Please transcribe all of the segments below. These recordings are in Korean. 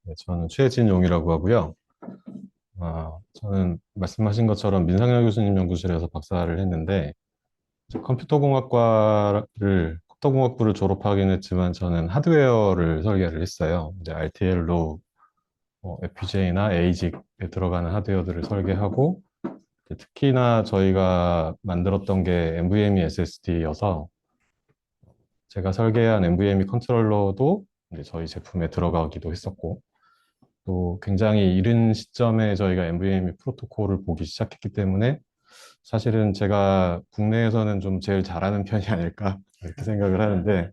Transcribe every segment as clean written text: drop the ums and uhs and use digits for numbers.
네, 저는 최진용이라고 하고요. 저는 말씀하신 것처럼 민상열 교수님 연구실에서 박사를 했는데, 컴퓨터공학부를 졸업하긴 했지만, 저는 하드웨어를 설계를 했어요. 이제 RTL로 FPGA나 ASIC에 들어가는 하드웨어들을 설계하고, 특히나 저희가 만들었던 게 NVMe SSD여서, 제가 설계한 NVMe 컨트롤러도 이제 저희 제품에 들어가기도 했었고, 또 굉장히 이른 시점에 저희가 NVMe 프로토콜을 보기 시작했기 때문에 사실은 제가 국내에서는 좀 제일 잘하는 편이 아닐까 이렇게 생각을 하는데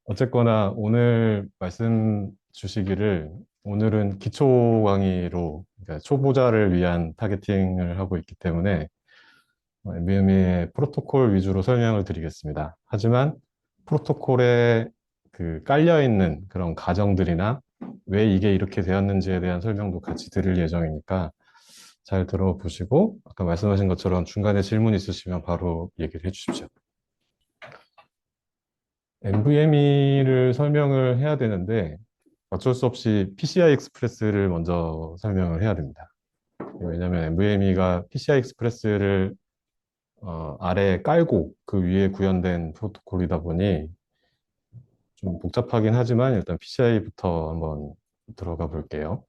어쨌거나 오늘 말씀 주시기를 오늘은 기초 강의로 그러니까 초보자를 위한 타겟팅을 하고 있기 때문에 NVMe의 프로토콜 위주로 설명을 드리겠습니다. 하지만 프로토콜에 그 깔려있는 그런 가정들이나 왜 이게 이렇게 되었는지에 대한 설명도 같이 드릴 예정이니까 잘 들어보시고 아까 말씀하신 것처럼 중간에 질문 있으시면 바로 얘기를 해주십시오. NVMe를 설명을 해야 되는데 어쩔 수 없이 PCI 익스프레스를 먼저 설명을 해야 됩니다. 왜냐하면 NVMe가 PCI 익스프레스를 아래에 깔고 그 위에 구현된 프로토콜이다 보니 좀 복잡하긴 하지만 일단 PCI부터 한번 들어가 볼게요.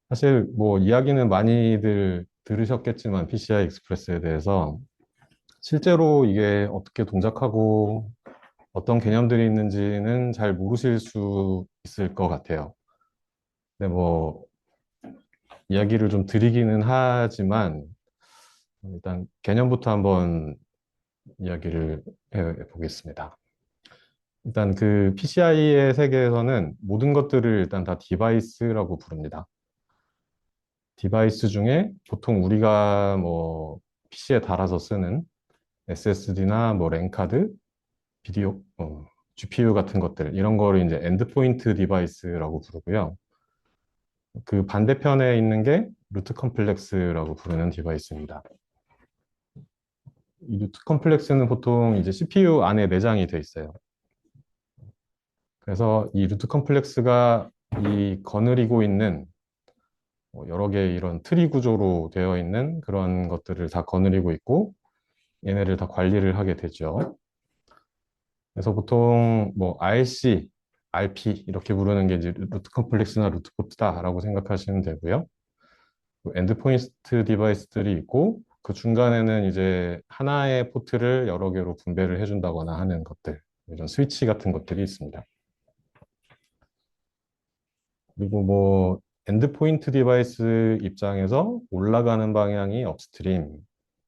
사실 뭐 이야기는 많이들 들으셨겠지만 PCI 익스프레스에 대해서 실제로 이게 어떻게 동작하고 어떤 개념들이 있는지는 잘 모르실 수 있을 것 같아요. 근데 뭐 이야기를 좀 드리기는 하지만 일단 개념부터 한번 이야기를 해 보겠습니다. 일단 그 PCI의 세계에서는 모든 것들을 일단 다 디바이스라고 부릅니다. 디바이스 중에 보통 우리가 뭐 PC에 달아서 쓰는 SSD나 뭐 랜카드, 비디오, GPU 같은 것들 이런 거를 이제 엔드포인트 디바이스라고 부르고요. 그 반대편에 있는 게 루트 컴플렉스라고 부르는 디바이스입니다. 이 루트 컴플렉스는 보통 이제 CPU 안에 내장이 돼 있어요. 그래서 이 루트 컴플렉스가 이 거느리고 있는 여러 개의 이런 트리 구조로 되어 있는 그런 것들을 다 거느리고 있고 얘네를 다 관리를 하게 되죠. 그래서 보통 뭐 RC, RP 이렇게 부르는 게 이제 루트 컴플렉스나 루트 포트다라고 생각하시면 되고요. 엔드포인트 디바이스들이 있고 그 중간에는 이제 하나의 포트를 여러 개로 분배를 해준다거나 하는 것들, 이런 스위치 같은 것들이 있습니다. 그리고 뭐 엔드포인트 디바이스 입장에서 올라가는 방향이 업스트림,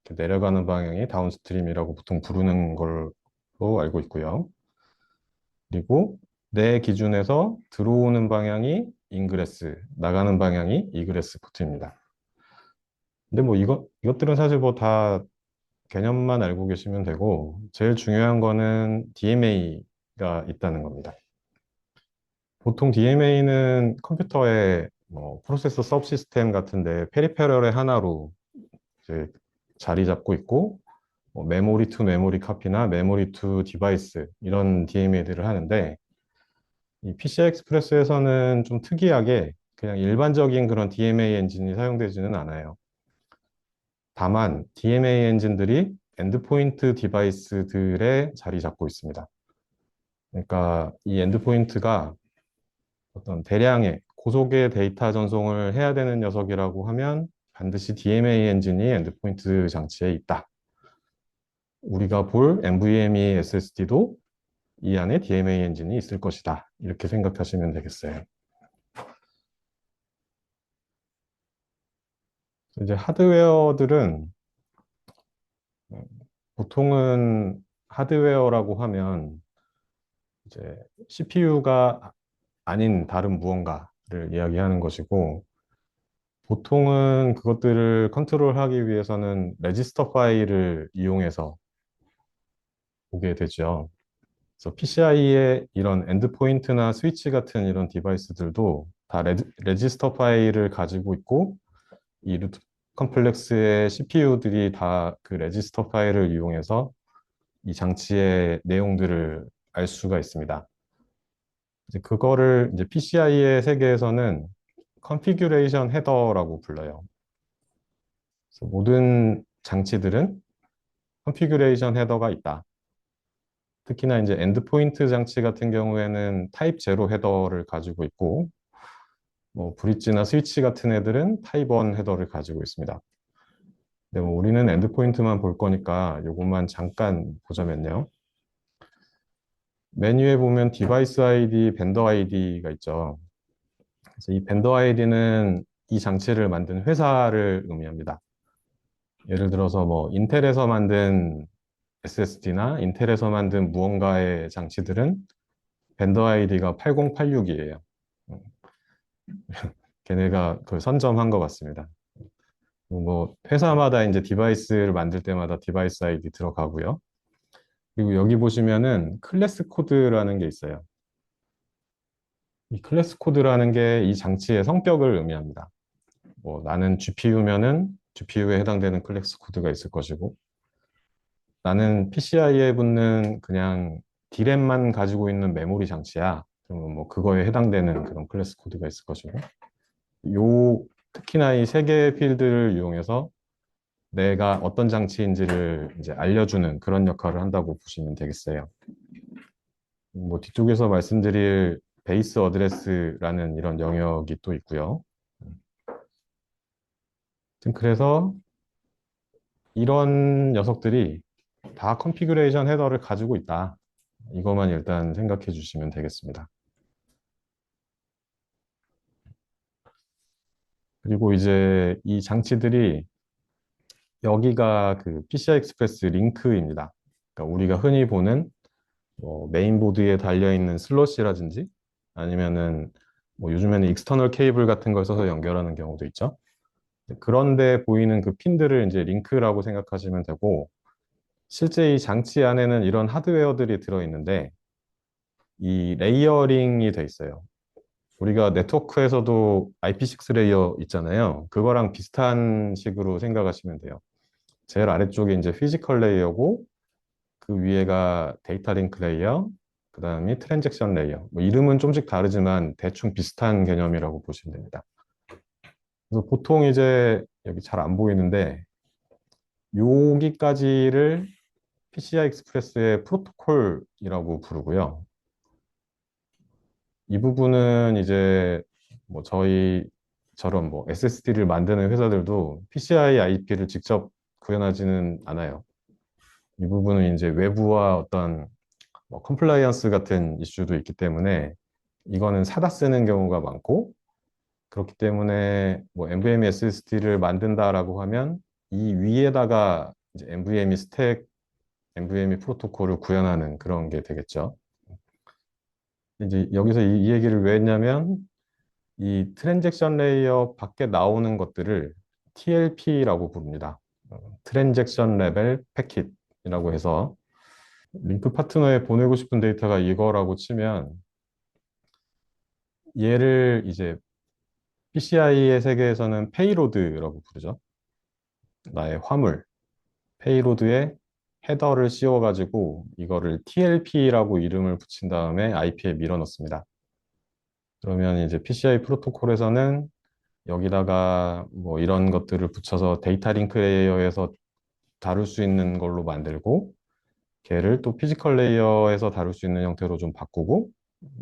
이렇게 내려가는 방향이 다운스트림이라고 보통 부르는 걸로 알고 있고요. 그리고 내 기준에서 들어오는 방향이 인그레스, 나가는 방향이 이그레스 포트입니다. 근데 뭐 이것들은 사실 뭐 다 개념만 알고 계시면 되고, 제일 중요한 거는 DMA가 있다는 겁니다. 보통 DMA는 컴퓨터의 뭐 프로세서 서브시스템 같은데 페리페럴의 하나로 이제 자리 잡고 있고, 뭐 메모리 투 메모리 카피나 메모리 투 디바이스 이런 DMA들을 하는데 이 PCI 익스프레스에서는 좀 특이하게 그냥 일반적인 그런 DMA 엔진이 사용되지는 않아요. 다만 DMA 엔진들이 엔드포인트 디바이스들에 자리 잡고 있습니다. 그러니까 이 엔드포인트가 어떤 대량의 고속의 데이터 전송을 해야 되는 녀석이라고 하면 반드시 DMA 엔진이 엔드포인트 장치에 있다. 우리가 볼 NVMe SSD도 이 안에 DMA 엔진이 있을 것이다. 이렇게 생각하시면 되겠어요. 이제 하드웨어들은 보통은 하드웨어라고 하면 이제 CPU가 아닌 다른 무언가를 이야기하는 것이고 보통은 그것들을 컨트롤하기 위해서는 레지스터 파일을 이용해서 보게 되죠. 그래서 PCI의 이런 엔드포인트나 스위치 같은 이런 디바이스들도 다 레지스터 파일을 가지고 있고 이 루트 컴플렉스의 CPU들이 다 그 레지스터 파일을 이용해서 이 장치의 내용들을 알 수가 있습니다. 이제 그거를 이제 PCI의 세계에서는 컨피규레이션 헤더라고 불러요. 그래서 모든 장치들은 컨피규레이션 헤더가 있다. 특히나 이제 엔드포인트 장치 같은 경우에는 타입 제로 헤더를 가지고 있고, 뭐 브릿지나 스위치 같은 애들은 타입 1 헤더를 가지고 있습니다. 근데 뭐 우리는 엔드포인트만 볼 거니까 요것만 잠깐 보자면요. 메뉴에 보면 디바이스 아이디, 벤더 아이디가 있죠. 그래서 이 벤더 아이디는 이 장치를 만든 회사를 의미합니다. 예를 들어서 뭐 인텔에서 만든 SSD나 인텔에서 만든 무언가의 장치들은 벤더 아이디가 8086이에요. 걔네가 그걸 선점한 것 같습니다. 뭐 회사마다 이제 디바이스를 만들 때마다 디바이스 아이디 들어가고요. 그리고 여기 보시면은 클래스 코드라는 게 있어요. 이 클래스 코드라는 게 이 장치의 성격을 의미합니다. 뭐 나는 GPU면은 GPU에 해당되는 클래스 코드가 있을 것이고, 나는 PCI에 붙는 그냥 D램만 가지고 있는 메모리 장치야. 그러면 뭐 그거에 해당되는 그런 클래스 코드가 있을 것이고, 요 특히나 이 세 개의 필드를 이용해서 내가 어떤 장치인지를 이제 알려주는 그런 역할을 한다고 보시면 되겠어요. 뭐 뒤쪽에서 말씀드릴 베이스 어드레스라는 이런 영역이 또 있고요. 그래서 이런 녀석들이 다 컨피그레이션 헤더를 가지고 있다. 이것만 일단 생각해 주시면 되겠습니다. 그리고 이제 이 장치들이 여기가 그 PCI 익스프레스 링크입니다. 그러니까 우리가 흔히 보는 뭐 메인보드에 달려있는 슬롯이라든지 아니면은 뭐 요즘에는 익스터널 케이블 같은 걸 써서 연결하는 경우도 있죠. 그런데 보이는 그 핀들을 이제 링크라고 생각하시면 되고, 실제 이 장치 안에는 이런 하드웨어들이 들어있는데 이 레이어링이 돼 있어요. 우리가 네트워크에서도 IP6 레이어 있잖아요. 그거랑 비슷한 식으로 생각하시면 돼요. 제일 아래쪽에 이제 피지컬 레이어고 그 위에가 데이터 링크 레이어, 그 다음이 트랜잭션 레이어. 뭐 이름은 좀씩 다르지만 대충 비슷한 개념이라고 보시면 됩니다. 그래서 보통 이제 여기 잘 안 보이는데 여기까지를 PCI 익스프레스의 프로토콜이라고 부르고요. 이 부분은 이제 뭐 저희처럼 뭐 SSD를 만드는 회사들도 PCI IP를 직접 구현하지는 않아요. 이 부분은 이제 외부와 어떤 뭐 컴플라이언스 같은 이슈도 있기 때문에 이거는 사다 쓰는 경우가 많고, 그렇기 때문에 뭐 NVMe SSD를 만든다라고 하면 이 위에다가 이제 NVMe 스택, NVMe 프로토콜을 구현하는 그런 게 되겠죠. 이제 여기서 이 얘기를 왜 했냐면 이 트랜잭션 레이어 밖에 나오는 것들을 TLP라고 부릅니다. 트랜잭션 레벨 패킷이라고 해서 링크 파트너에 보내고 싶은 데이터가 이거라고 치면 얘를 이제 PCI의 세계에서는 페이로드라고 부르죠. 나의 화물, 페이로드에 헤더를 씌워가지고 이거를 TLP라고 이름을 붙인 다음에 IP에 밀어 넣습니다. 그러면 이제 PCI 프로토콜에서는 여기다가 뭐 이런 것들을 붙여서 데이터 링크 레이어에서 다룰 수 있는 걸로 만들고, 걔를 또 피지컬 레이어에서 다룰 수 있는 형태로 좀 바꾸고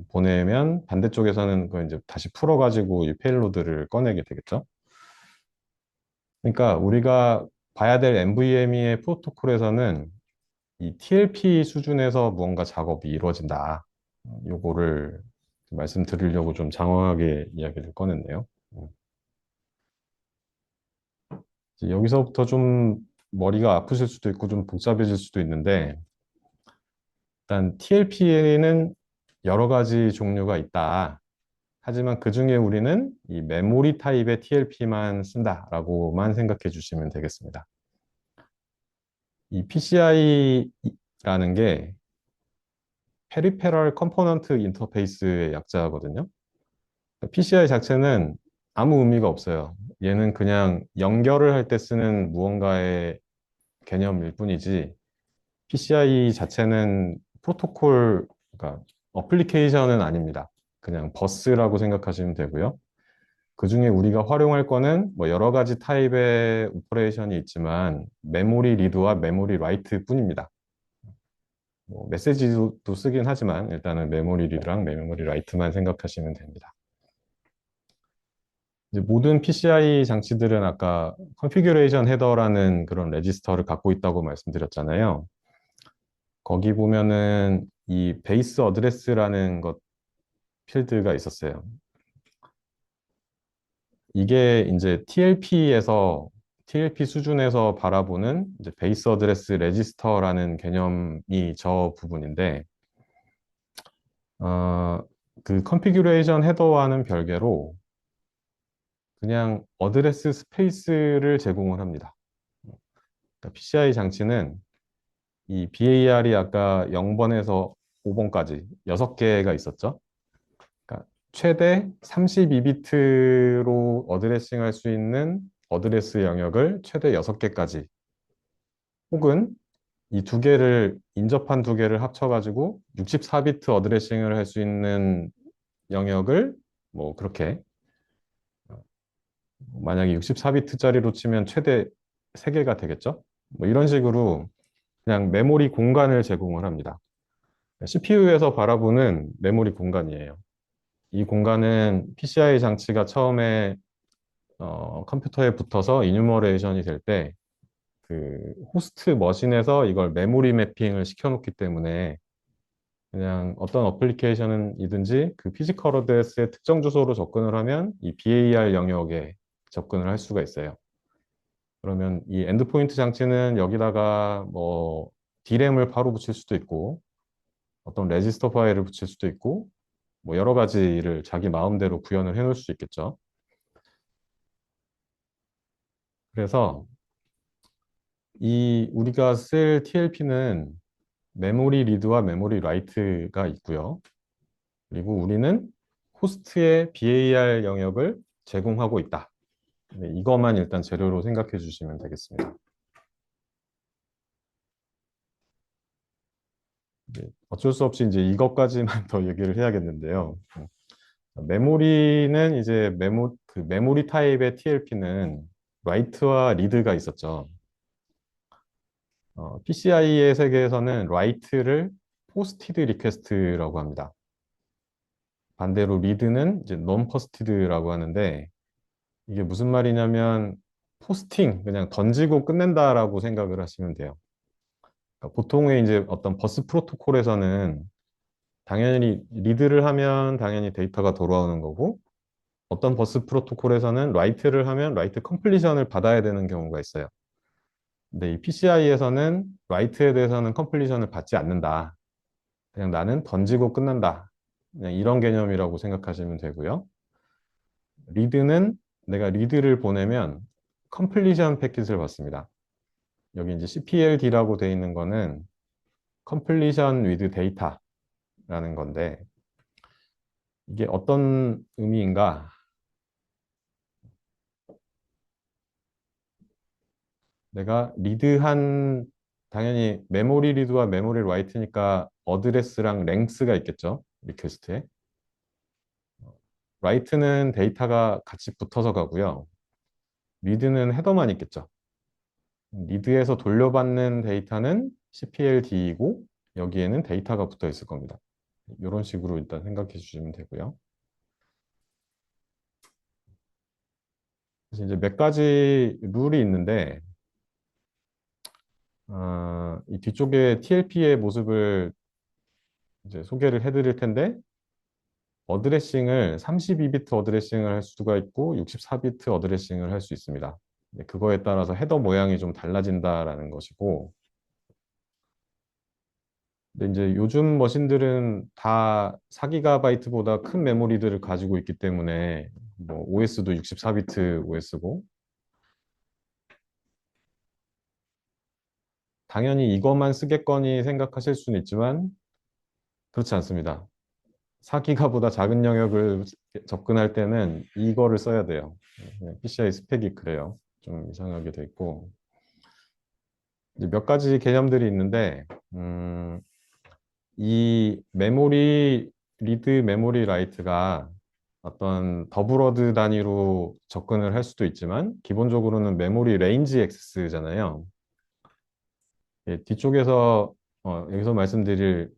보내면 반대쪽에서는 그걸 이제 다시 풀어가지고 이 페일로드를 꺼내게 되겠죠. 그러니까 우리가 봐야 될 NVMe의 프로토콜에서는 이 TLP 수준에서 무언가 작업이 이루어진다. 요거를 말씀드리려고 좀 장황하게 이야기를 꺼냈네요. 이제 여기서부터 좀 머리가 아프실 수도 있고 좀 복잡해질 수도 있는데, 일단 TLP에는 여러 가지 종류가 있다. 하지만 그 중에 우리는 이 메모리 타입의 TLP만 쓴다라고만 생각해 주시면 되겠습니다. 이 PCI라는 게 페리페럴 컴포넌트 인터페이스의 약자거든요. PCI 자체는 아무 의미가 없어요. 얘는 그냥 연결을 할 때 쓰는 무언가의 개념일 뿐이지, PCI 자체는 프로토콜, 그러니까 어플리케이션은 아닙니다. 그냥 버스라고 생각하시면 되고요. 그중에 우리가 활용할 거는 뭐 여러 가지 타입의 오퍼레이션이 있지만 메모리 리드와 메모리 라이트 뿐입니다. 뭐 메시지도 쓰긴 하지만 일단은 메모리 리드랑 메모리 라이트만 생각하시면 됩니다. 이제 모든 PCI 장치들은 아까 컨피규레이션 헤더라는 그런 레지스터를 갖고 있다고 말씀드렸잖아요. 거기 보면은 이 베이스 어드레스라는 것 필드가 있었어요. 이게 이제 TLP 수준에서 바라보는 이제 베이스 어드레스 레지스터라는 개념이 저 부분인데, 어, 그 컨피규레이션 헤더와는 별개로 그냥 어드레스 스페이스를 제공을 합니다. 그러니까 PCI 장치는 이 BAR이 아까 0번에서 5번까지 6개가 있었죠. 그러니까 최대 32비트로 어드레싱 할 수 있는 어드레스 영역을 최대 6개까지 혹은 이 두 개를 인접한 두 개를 합쳐가지고 64비트 어드레싱을 할 수 있는 영역을 뭐 그렇게 만약에 64비트짜리로 치면 최대 3개가 되겠죠? 뭐 이런 식으로 그냥 메모리 공간을 제공을 합니다. CPU에서 바라보는 메모리 공간이에요. 이 공간은 PCI 장치가 처음에 컴퓨터에 붙어서 이뉴머레이션이 될 때 그 호스트 머신에서 이걸 메모리 매핑을 시켜놓기 때문에 그냥 어떤 어플리케이션이든지 그 피지컬 어드레스의 특정 주소로 접근을 하면 이 BAR 영역에 접근을 할 수가 있어요. 그러면 이 엔드포인트 장치는 여기다가 뭐 D램을 바로 붙일 수도 있고 어떤 레지스터 파일을 붙일 수도 있고 뭐 여러 가지를 자기 마음대로 구현을 해 놓을 수 있겠죠. 그래서 이 우리가 쓸 TLP는 메모리 리드와 메모리 라이트가 있고요. 그리고 우리는 호스트의 BAR 영역을 제공하고 있다. 네, 이것만 일단 재료로 생각해 주시면 되겠습니다. 네, 어쩔 수 없이 이제 이것까지만 더 얘기를 해야겠는데요. 메모리는 이제 그 메모리 타입의 TLP는 라이트와 리드가 있었죠. PCI의 세계에서는 라이트를 포스티드 리퀘스트라고 합니다. 반대로 리드는 이제 non posted라고 하는데 이게 무슨 말이냐면 포스팅 그냥 던지고 끝낸다라고 생각을 하시면 돼요. 그러니까 보통의 이제 어떤 버스 프로토콜에서는 당연히 리드를 하면 당연히 데이터가 돌아오는 거고 어떤 버스 프로토콜에서는 라이트를 하면 라이트 컴플리션을 받아야 되는 경우가 있어요. 근데 이 PCI에서는 라이트에 대해서는 컴플리션을 받지 않는다. 그냥 나는 던지고 끝난다. 그냥 이런 개념이라고 생각하시면 되고요. 리드는 내가 리드를 보내면 컴플리션 패킷을 받습니다. 여기 이제 CPLD라고 되어 있는 거는 completion with data라는 건데 이게 어떤 의미인가? 내가 리드한 당연히 메모리 리드와 메모리 라이트니까 어드레스랑 랭스가 있겠죠. 리퀘스트에. 라이트는 데이터가 같이 붙어서 가고요. 리드는 헤더만 있겠죠. 리드에서 돌려받는 데이터는 CPLD이고 여기에는 데이터가 붙어 있을 겁니다. 이런 식으로 일단 생각해 주시면 되고요. 그래서 이제 몇 가지 룰이 있는데 이 뒤쪽에 TLP의 모습을 이제 소개를 해드릴 텐데 어드레싱을 32비트 어드레싱을 할 수가 있고 64비트 어드레싱을 할 수 있습니다. 그거에 따라서 헤더 모양이 좀 달라진다라는 것이고 근데 이제 요즘 머신들은 다 4GB보다 큰 메모리들을 가지고 있기 때문에 뭐 OS도 64비트 OS고 당연히 이것만 쓰겠거니 생각하실 수는 있지만 그렇지 않습니다. 4기가보다 작은 영역을 접근할 때는 이거를 써야 돼요. PCI 스펙이 그래요. 좀 이상하게 돼 있고. 이제 몇 가지 개념들이 있는데, 이 메모리 리드 메모리 라이트가 어떤 더블워드 단위로 접근을 할 수도 있지만 기본적으로는 메모리 레인지 액세스잖아요. 예, 뒤쪽에서 여기서 말씀드릴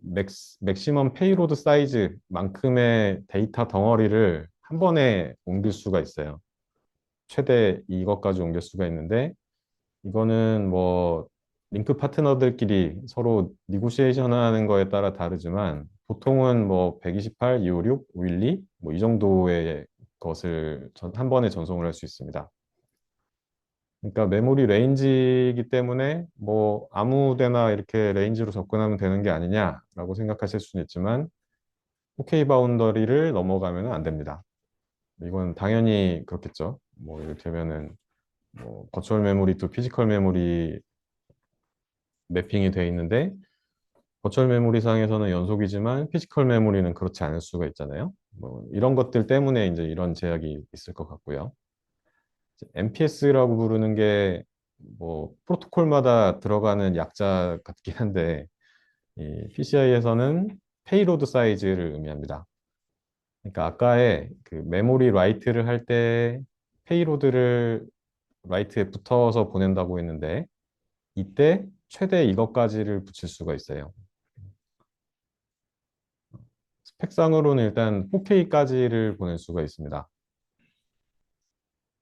맥시멈 페이로드 사이즈만큼의 데이터 덩어리를 한 번에 옮길 수가 있어요. 최대 이것까지 옮길 수가 있는데 이거는 뭐 링크 파트너들끼리 서로 니고시에이션 하는 거에 따라 다르지만 보통은 뭐 128, 256, 512 뭐 이 정도의 것을 한 번에 전송을 할 수 있습니다. 그러니까 메모리 레인지이기 때문에 뭐 아무 데나 이렇게 레인지로 접근하면 되는 게 아니냐라고 생각하실 수는 있지만 4K 바운더리를 넘어가면 안 됩니다. 이건 당연히 그렇겠죠. 뭐 이를테면은 뭐 버추얼 메모리 또 피지컬 메모리 매핑이 되어 있는데 버추얼 메모리 상에서는 연속이지만 피지컬 메모리는 그렇지 않을 수가 있잖아요. 뭐 이런 것들 때문에 이제 이런 제약이 있을 것 같고요. MPS라고 부르는 게 뭐 프로토콜마다 들어가는 약자 같긴 한데 이 PCI에서는 페이로드 사이즈를 의미합니다. 그러니까 아까의 그 메모리 라이트를 할 때 페이로드를 라이트에 붙어서 보낸다고 했는데 이때 최대 이것까지를 붙일 수가 있어요. 스펙상으로는 일단 4K까지를 보낼 수가 있습니다.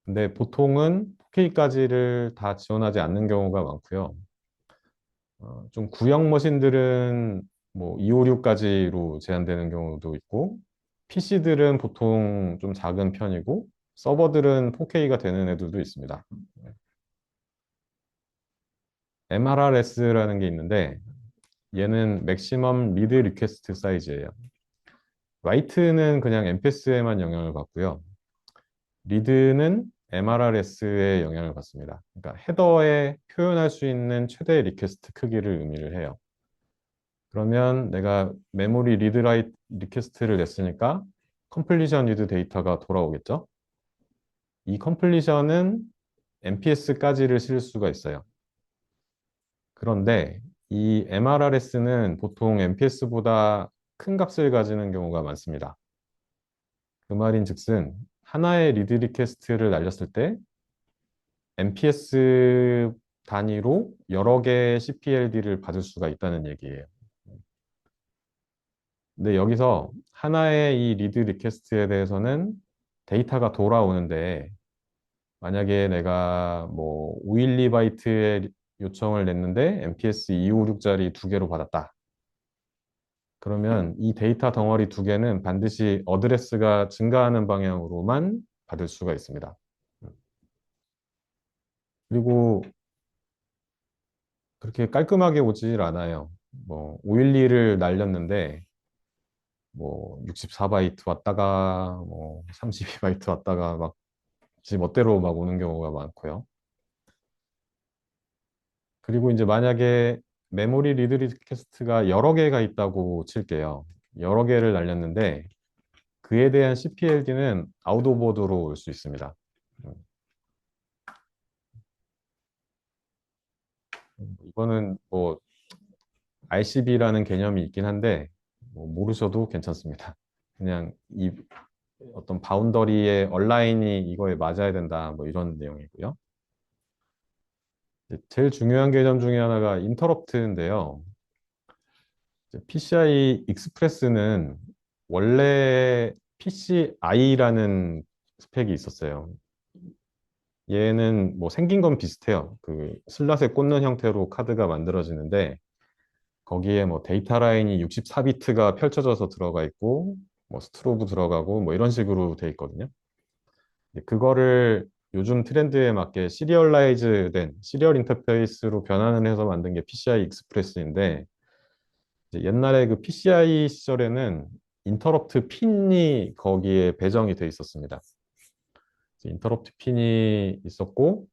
근데 보통은 4K까지를 다 지원하지 않는 경우가 많고요. 좀 구형 머신들은 뭐 256까지로 제한되는 경우도 있고, PC들은 보통 좀 작은 편이고, 서버들은 4K가 되는 애들도 있습니다. MRRS라는 게 있는데, 얘는 맥시멈 리드 리퀘스트 사이즈예요. 라이트는 그냥 MPS에만 영향을 받고요. 리드는 MRRS에 영향을 받습니다. 그러니까 헤더에 표현할 수 있는 최대 리퀘스트 크기를 의미를 해요. 그러면 내가 메모리 리드 라이트 리퀘스트를 냈으니까 컴플리션 리드 데이터가 돌아오겠죠? 이 컴플리션은 MPS까지를 실을 수가 있어요. 그런데 이 MRRS는 보통 MPS보다 큰 값을 가지는 경우가 많습니다. 그 말인즉슨 하나의 리드 리퀘스트를 날렸을 때 MPS 단위로 여러 개의 CPLD를 받을 수가 있다는 얘기예요. 근데 여기서 하나의 이 리드 리퀘스트에 대해서는 데이터가 돌아오는데 만약에 내가 뭐 512바이트의 요청을 냈는데 MPS 256짜리 두 개로 받았다. 그러면 이 데이터 덩어리 두 개는 반드시 어드레스가 증가하는 방향으로만 받을 수가 있습니다. 그리고 그렇게 깔끔하게 오질 않아요. 뭐 512를 날렸는데 뭐 64바이트 왔다가 뭐 32바이트 왔다가 막 지 멋대로 막 오는 경우가 많고요. 그리고 이제 만약에 메모리 리드 리퀘스트가 여러 개가 있다고 칠게요. 여러 개를 날렸는데 그에 대한 CPLD는 아웃 오브 보드로 올 수 있습니다. 음, 이거는 뭐 RCB라는 개념이 있긴 한데 뭐 모르셔도 괜찮습니다. 그냥 이 어떤 바운더리의 얼라인이 이거에 맞아야 된다 뭐 이런 내용이고요. 제일 중요한 개념 중에 하나가 인터럽트인데요. PCI 익스프레스는 원래 PCI라는 스펙이 있었어요. 얘는 뭐 생긴 건 비슷해요. 그 슬롯에 꽂는 형태로 카드가 만들어지는데 거기에 뭐 데이터 라인이 64비트가 펼쳐져서 들어가 있고 뭐 스트로브 들어가고 뭐 이런 식으로 돼 있거든요. 근데 그거를 요즘 트렌드에 맞게 시리얼라이즈 된 시리얼 인터페이스로 변환을 해서 만든 게 PCI 익스프레스인데 이제 옛날에 그 PCI 시절에는 인터럽트 핀이 거기에 배정이 돼 있었습니다. 인터럽트 핀이 있었고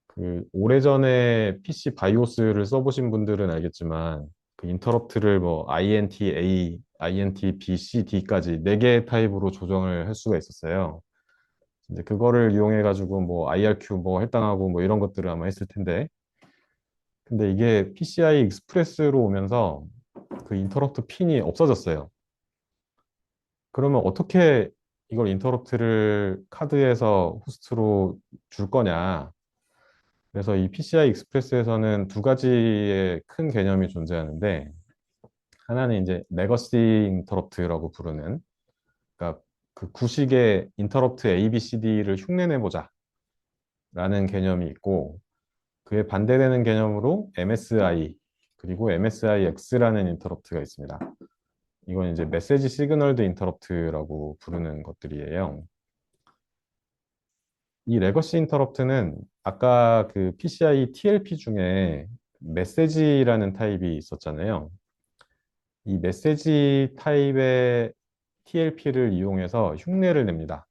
그 오래전에 PC 바이오스를 써보신 분들은 알겠지만 그 인터럽트를 뭐 INT-A, INT-B, C, D까지 4개의 타입으로 조정을 할 수가 있었어요. 이제 그거를 이용해 가지고 뭐 IRQ 뭐 할당하고 뭐 이런 것들을 아마 했을 텐데 근데 이게 PCI 익스프레스로 오면서 그 인터럽트 핀이 없어졌어요. 그러면 어떻게 이걸 인터럽트를 카드에서 호스트로 줄 거냐? 그래서 이 PCI 익스프레스에서는 두 가지의 큰 개념이 존재하는데, 하나는 이제 레거시 인터럽트라고 부르는, 그러니까 그 구식의 인터럽트 A, B, C, D를 흉내내보자 라는 개념이 있고, 그에 반대되는 개념으로 MSI, 그리고 MSIX라는 인터럽트가 있습니다. 이건 이제 메시지 시그널드 인터럽트라고 부르는 것들이에요. 이 레거시 인터럽트는 아까 그 PCI TLP 중에 메시지라는 타입이 있었잖아요. 이 메시지 타입의 TLP를 이용해서 흉내를 냅니다.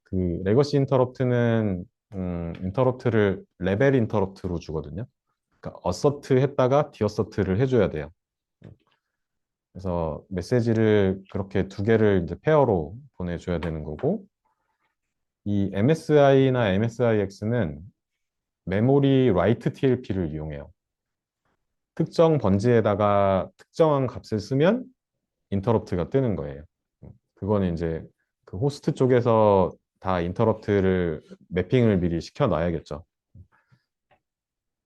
그 레거시 인터럽트는 인터럽트를 레벨 인터럽트로 주거든요. 그러니까 어서트 했다가 디어서트를 해줘야 돼요. 그래서 메시지를 그렇게 두 개를 이제 페어로 보내줘야 되는 거고, 이 MSI나 MSIX는 메모리 라이트 TLP를 이용해요. 특정 번지에다가 특정한 값을 쓰면 인터럽트가 뜨는 거예요. 그거는 이제 그 호스트 쪽에서 다 인터럽트를 매핑을 미리 시켜놔야겠죠.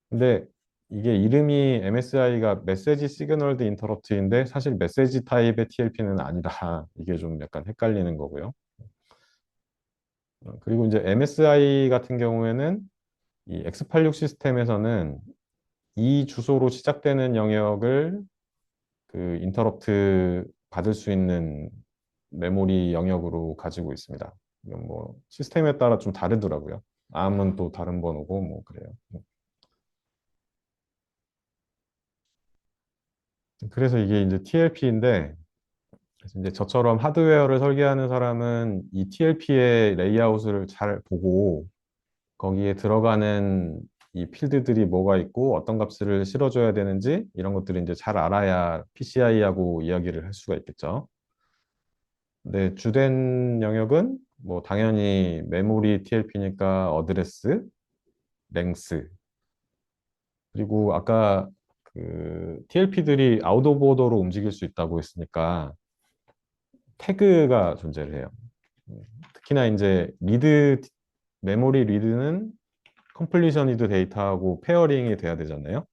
근데 이게 이름이 MSI가 메시지 시그널드 인터럽트인데 사실 메시지 타입의 TLP는 아니다. 이게 좀 약간 헷갈리는 거고요. 그리고 이제 MSI 같은 경우에는 이 X86 시스템에서는 이 주소로 시작되는 영역을 그 인터럽트 받을 수 있는 메모리 영역으로 가지고 있습니다. 이건 뭐 시스템에 따라 좀 다르더라고요. 암은 또 다른 번호고 뭐 그래요. 그래서 이게 이제 TLP인데 이제 저처럼 하드웨어를 설계하는 사람은 이 TLP의 레이아웃을 잘 보고 거기에 들어가는 이 필드들이 뭐가 있고 어떤 값을 실어줘야 되는지 이런 것들을 이제 잘 알아야 PCI하고 이야기를 할 수가 있겠죠. 근데 주된 영역은 뭐 당연히 메모리 TLP니까 어드레스, 랭스, 그리고 아까 그 TLP들이 아웃 오브 오더로 움직일 수 있다고 했으니까 태그가 존재를 해요. 특히나 이제 메모리 리드는 컴플리셔니드 데이터하고 페어링이 돼야 되잖아요.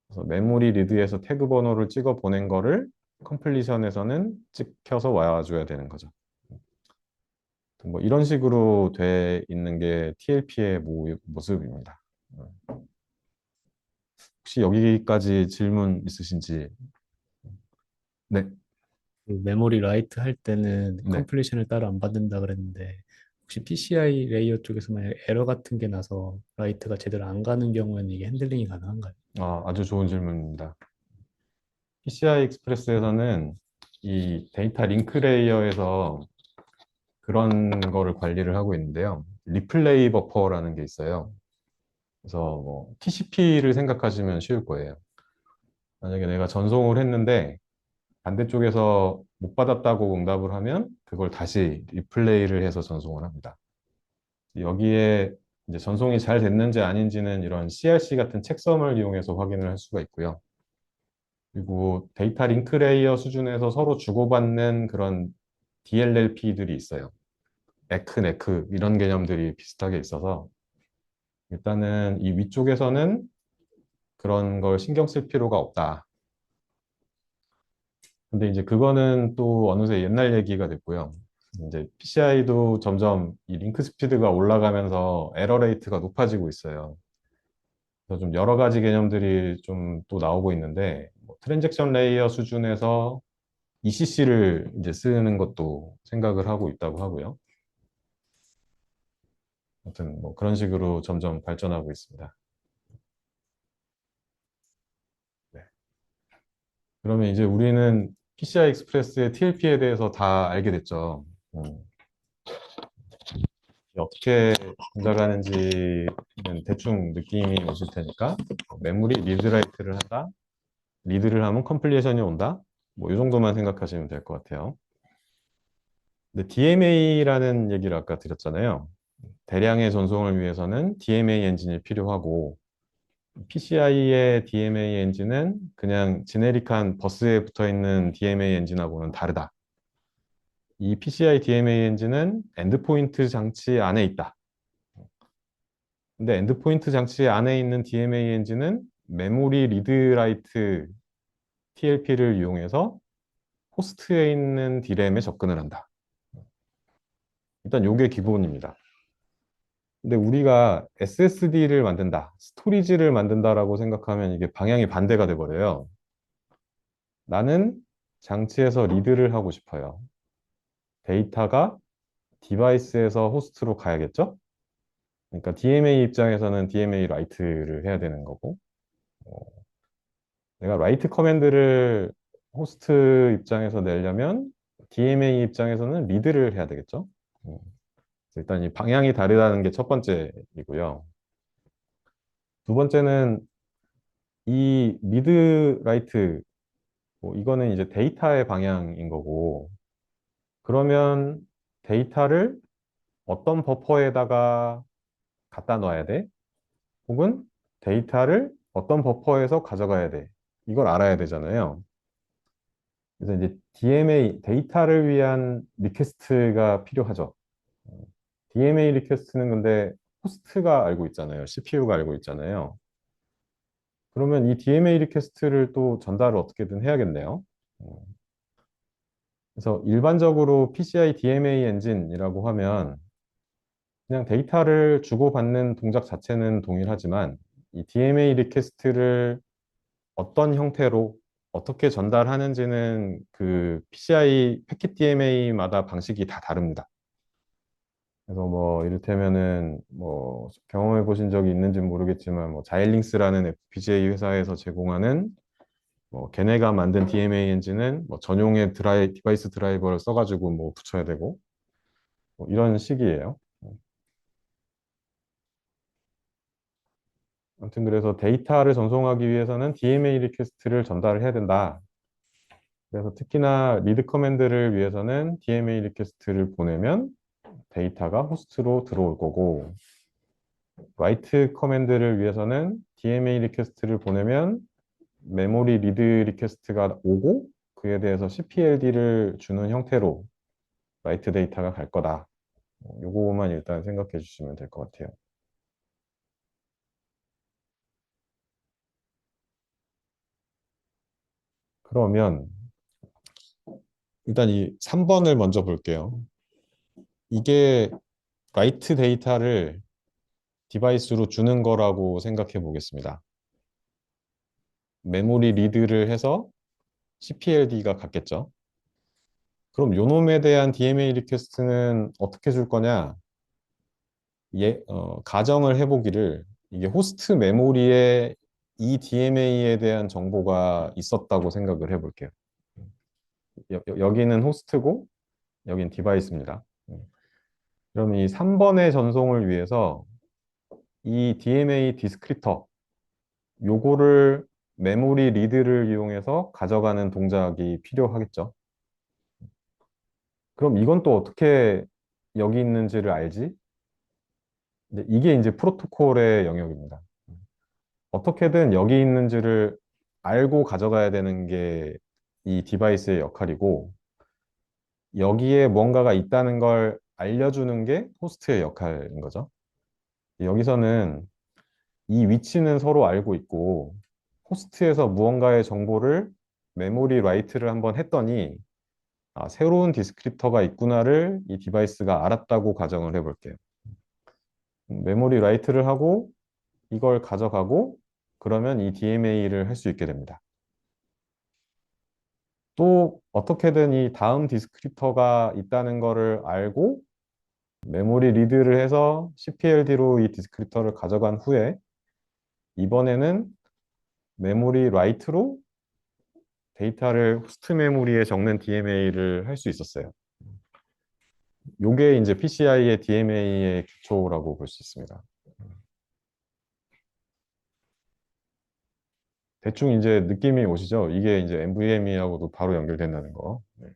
그래서 메모리 리드에서 태그 번호를 찍어 보낸 거를 컴플리션에서는 찍혀서 와줘야 되는 거죠. 뭐 이런 식으로 돼 있는 게 TLP의 모습입니다. 혹시 여기까지 질문 있으신지? 네, 그 메모리 라이트 할 때는 네. 컴플리션을 따로 안 받는다 그랬는데 혹시 PCI 레이어 쪽에서 만약 에러 같은 게 나서 라이트가 제대로 안 가는 경우에는 이게 핸들링이 가능한가요? 아주 좋은 질문입니다. PCI 익스프레스에서는 이 데이터 링크 레이어에서 그런 거를 관리를 하고 있는데요. 리플레이 버퍼라는 게 있어요. 그래서 뭐 TCP를 생각하시면 쉬울 거예요. 만약에 내가 전송을 했는데 반대쪽에서 못 받았다고 응답을 하면 그걸 다시 리플레이를 해서 전송을 합니다. 여기에 이제 전송이 잘 됐는지 아닌지는 이런 CRC 같은 책섬을 이용해서 확인을 할 수가 있고요. 그리고 데이터 링크 레이어 수준에서 서로 주고받는 그런 DLLP들이 있어요. 에크, 네크 이런 개념들이 비슷하게 있어서 일단은 이 위쪽에서는 그런 걸 신경 쓸 필요가 없다. 근데 이제 그거는 또 어느새 옛날 얘기가 됐고요. 이제 PCI도 점점 이 링크 스피드가 올라가면서 에러 레이트가 높아지고 있어요. 그래서 좀 여러 가지 개념들이 좀 또 나오고 있는데, 뭐 트랜잭션 레이어 수준에서 ECC를 이제 쓰는 것도 생각을 하고 있다고 하고요. 아무튼 뭐 그런 식으로 점점 발전하고 있습니다. 네. 그러면 이제 우리는 PCI 익스프레스의 TLP에 대해서 다 알게 됐죠. 어떻게 동작하는지는 대충 느낌이 오실 테니까 메모리 리드라이트를 한다. 리드를 하면 컴플리션이 온다. 뭐 이 정도만 생각하시면 될 것 같아요. 근데 DMA라는 얘기를 아까 드렸잖아요. 대량의 전송을 위해서는 DMA 엔진이 필요하고 PCI의 DMA 엔진은 그냥 지네릭한 버스에 붙어 있는 DMA 엔진하고는 다르다. 이 PCI DMA 엔진은 엔드포인트 장치 안에 있다. 근데 엔드포인트 장치 안에 있는 DMA 엔진은 메모리 리드 라이트 TLP를 이용해서 호스트에 있는 D램에 접근을 한다. 일단 요게 기본입니다. 근데 우리가 SSD를 만든다, 스토리지를 만든다라고 생각하면 이게 방향이 반대가 돼버려요. 나는 장치에서 리드를 하고 싶어요. 데이터가 디바이스에서 호스트로 가야겠죠? 그러니까 DMA 입장에서는 DMA 라이트를 해야 되는 거고, 어, 내가 라이트 커맨드를 호스트 입장에서 내려면 DMA 입장에서는 리드를 해야 되겠죠? 음, 일단 이 방향이 다르다는 게 첫 번째이고요. 두 번째는 이 리드 라이트, 뭐 이거는 이제 데이터의 방향인 거고, 그러면 데이터를 어떤 버퍼에다가 갖다 놔야 돼? 혹은 데이터를 어떤 버퍼에서 가져가야 돼? 이걸 알아야 되잖아요. 그래서 이제 DMA, 데이터를 위한 리퀘스트가 필요하죠. DMA 리퀘스트는 근데 호스트가 알고 있잖아요. CPU가 알고 있잖아요. 그러면 이 DMA 리퀘스트를 또 전달을 어떻게든 해야겠네요. 어, 그래서 일반적으로 PCI DMA 엔진이라고 하면 그냥 데이터를 주고받는 동작 자체는 동일하지만 이 DMA 리퀘스트를 어떤 형태로 어떻게 전달하는지는 그 PCI 패킷 DMA마다 방식이 다 다릅니다. 그래서 뭐 이를테면은 뭐 경험해 보신 적이 있는지 모르겠지만 뭐 자일링스라는 FPGA 회사에서 제공하는 뭐 걔네가 만든 DMA 엔진은 뭐 전용의 디바이스 드라이버를 써가지고 뭐 붙여야 되고 뭐 이런 식이에요. 아무튼 그래서 데이터를 전송하기 위해서는 DMA 리퀘스트를 전달을 해야 된다. 그래서 특히나 리드 커맨드를 위해서는 DMA 리퀘스트를 보내면 데이터가 호스트로 들어올 거고, 라이트 커맨드를 위해서는 DMA 리퀘스트를 보내면 메모리 리드 리퀘스트가 오고 그에 대해서 CPLD를 주는 형태로 라이트 데이터가 갈 거다. 요거만 일단 생각해 주시면 될 것 같아요. 그러면 일단 이 3번을 먼저 볼게요. 이게 라이트 데이터를 디바이스로 주는 거라고 생각해 보겠습니다. 메모리 리드를 해서 CPLD가 같겠죠. 그럼 요놈에 대한 DMA 리퀘스트는 어떻게 줄 거냐? 가정을 해보기를 이게 호스트 메모리에 이 DMA에 대한 정보가 있었다고 생각을 해볼게요. 여기는 호스트고 여긴 디바이스입니다. 그럼 이 3번의 전송을 위해서 이 DMA 디스크리터 요거를 메모리 리드를 이용해서 가져가는 동작이 필요하겠죠. 그럼 이건 또 어떻게 여기 있는지를 알지? 이게 이제 프로토콜의 영역입니다. 어떻게든 여기 있는지를 알고 가져가야 되는 게 이 디바이스의 역할이고, 여기에 뭔가가 있다는 걸 알려주는 게 호스트의 역할인 거죠. 여기서는 이 위치는 서로 알고 있고, 호스트에서 무언가의 정보를 메모리 라이트를 한번 했더니, 아, 새로운 디스크립터가 있구나를 이 디바이스가 알았다고 가정을 해볼게요. 메모리 라이트를 하고 이걸 가져가고 그러면 이 DMA를 할 수 있게 됩니다. 또 어떻게든 이 다음 디스크립터가 있다는 거를 알고 메모리 리드를 해서 CPLD로 이 디스크립터를 가져간 후에 이번에는 메모리 라이트로 데이터를 호스트 메모리에 적는 DMA를 할 수 있었어요. 요게 이제 PCI의 DMA의 기초라고 볼 수 있습니다. 대충 이제 느낌이 오시죠? 이게 이제 NVMe하고도 바로 연결된다는 거. 네.